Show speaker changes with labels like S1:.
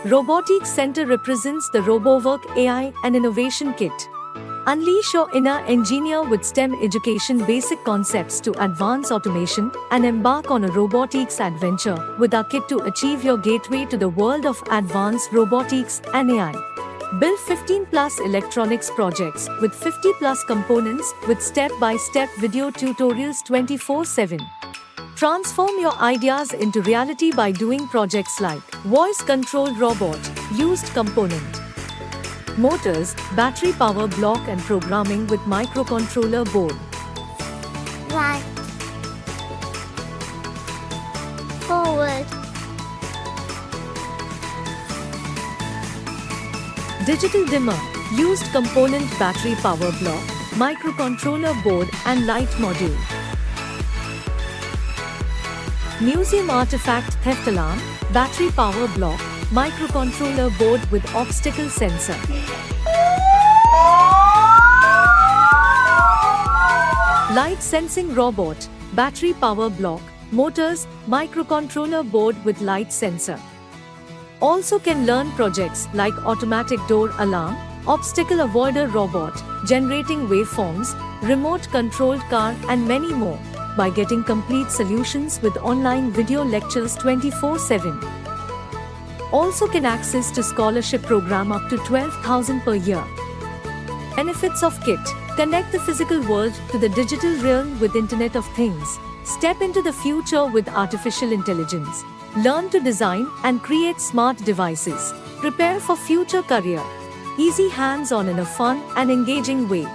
S1: Robotics Center represents the Robowork AI and Innovation Kit. Unleash your inner engineer with STEM education basic concepts to advance automation and embark on a robotics adventure with our kit to achieve your gateway to the world of advanced robotics and AI. Build 15 plus electronics projects with 50 plus components with step-by-step video tutorials 24/7. Transform your ideas into reality by doing projects like voice-controlled robot, used component, motors, battery power block and programming with microcontroller board.
S2: Right. Forward.
S1: Digital dimmer, used component battery power block, microcontroller board and light module. Museum artifact theft alarm, battery power block, microcontroller board with obstacle sensor. Light sensing robot, battery power block, motors, microcontroller board with light sensor. Also can learn projects like automatic door alarm, obstacle avoider robot, generating waveforms, remote controlled car and many more by getting complete solutions with online video lectures 24/7. Also can access to scholarship program up to 12,000 per year. Benefits of kit: connect the physical world to the digital realm with Internet of Things. Step into the future with artificial intelligence. Learn to design and create smart devices. Prepare for future career. Easy hands-on in a fun and engaging way.